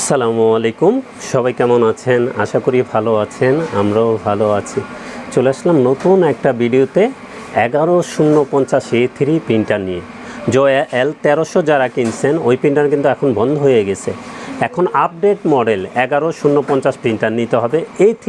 আসসালামু আলাইকুম। সবাই কেমন আছেন? আশা করি ভালো আছেন, আমরাও ভালো আছি। চলে আসলাম নতুন একটা ভিডিওতে 11050 A3 প্রিন্টার নিয়ে। জয়া L1300 যারা কিনছেন ওই প্রিন্টার কিন্তু এখন বন্ধ হয়ে গেছে। এখন আপডেট মডেল 11050 প্রিন্টার নিতে হবে। A3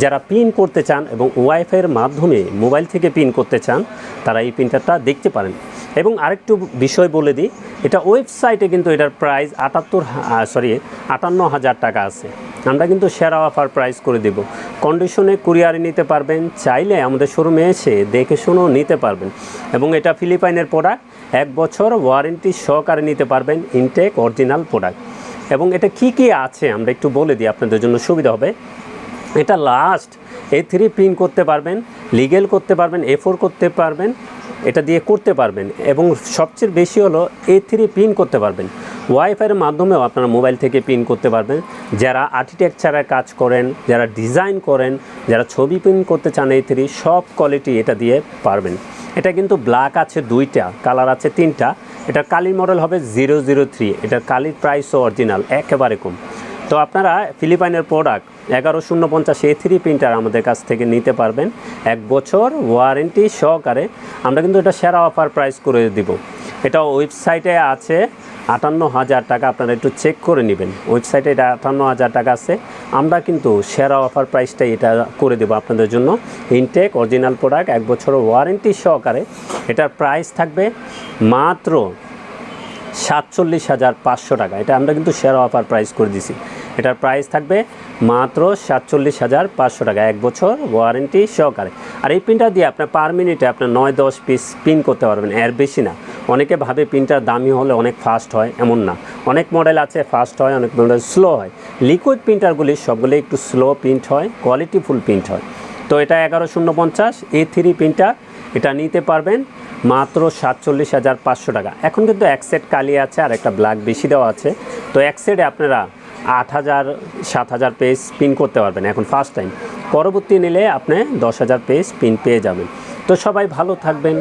যারা প্রিন্ট করতে চান এবং ওয়াইফাইয়ের মাধ্যমে মোবাইল থেকে প্রিন্ট করতে চান তারা এই প্রিন্টারটা দেখতে পারেন। এবং আরেকটু বিষয় বলে দিই, এটা ওয়েবসাইটে কিন্তু এটার প্রাইস 58,000 টাকা আছে। আমরা কিন্তু সেরা অফার প্রাইস করে দেব। কন্ডিশনে কুরিয়ারে নিতে পারবেন, চাইলে আমাদের শোরুমে এসে দেখে শুনেও নিতে পারবেন। এবং এটা ফিলিপাইনের প্রোডাক্ট, 1 বছর ওয়ারেন্টি সহকারে নিতে পারবেন, ইনটেক অরিজিনাল প্রোডাক্ট। এবং এটা কি কি আছে আমরা একটু বলে দিই, আপনাদের জন্য সুবিধা হবে। এটা লাস্ট A3 প্রিন্ট করতে পারবেন, লিগেল করতে পারবেন, A4 করতে পারবেন, এটা দিয়ে করতে পারবেন। এবং সবচেয়ে বেশি হলো A3 প্রিন্ট করতে পারবেন। ওয়াইফাইয়ের মাধ্যমেও আপনারা মোবাইল থেকে প্রিন্ট করতে পারবেন। যারা আর্কিটেকচারের কাজ করেন, যারা ডিজাইন করেন, যারা ছবি প্রিন্ট করতে চান A3 সব কোয়ালিটি এটা দিয়ে পারবেন। এটা কিন্তু ব্ল্যাক আছে 2টা, কালার আছে 3টা। এটার কালির মডেল হবে 003। এটার কালির প্রাইসও অরিজিনাল, একেবারে কম। তো আপনারা ফিলিপাইনের প্রোডাক্ট 11050 A3 প্রিন্টার আমাদের কাছ থেকে নিতে পারবেন 1 বছর ওয়ারেন্টি সহকারে। আমরা কিন্তু এটা সেরা অফার প্রাইস করে দিব। এটা ওয়েবসাইটে আছে 58,000 টাকা, আপনারা একটু চেক করে নেবেন। ওয়েবসাইটে এটা 58,000 টাকা আছে। আমরা কিন্তু সেরা অফার প্রাইসটা এটা করে দেবো আপনাদের জন্য। ইনটেক অরিজিনাল প্রোডাক্ট 1 বছর ওয়ারেন্টি সহকারে। এটার প্রাইস থাকবে মাত্র 47,500 টাকা। এটা আমরা কিন্তু সেরা অফার প্রাইস করে দিছি। এটার প্রাইস থাকবে মাত্র 47,500 টাকা, 1 বছর ওয়ারেন্টি সহকারে। আর এই প্রিন্টার দিয়ে আপনার পার মিনিটে আপনার 9-10 পিস প্রিন্ট করতে পারবেন, এর বেশি না। অনেকে ভাবে প্রিন্টার দামি হলে অনেক ফাস্ট হয়, এমন না। অনেক মডেল আছে ফাস্ট হয়, অনেক মডেল স্লো হয়। লিকুইড প্রিন্টারগুলি সবগুলো একটু স্লো প্রিন্ট হয়, কোয়ালিটিফুল প্রিন্ট হয়। তো এটা 11050 A3 প্রিন্টার, এটা নিতে পারবেন মাত্র 47,500 টাকা। এখন কিন্তু এক সেট কালি আছে আর একটা ব্ল্যাক বেশি দেওয়া আছে। তো এক সেটে আপনারা 8,000-7,000 পেজ প্রিন্ট করতে পারবেন এখন ফার্স্ট টাইম। পরবর্তী নিলে আপনি 10,000 পেজ প্রিন্ট পেয়ে যাবেন। তো সবাই ভালো থাকবেন,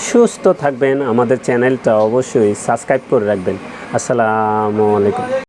সুস্থ থাকবেন। আমাদের চ্যানেলটা অবশ্যই সাবস্ক্রাইব করে রাখবেন। আসসালামু আলাইকুম।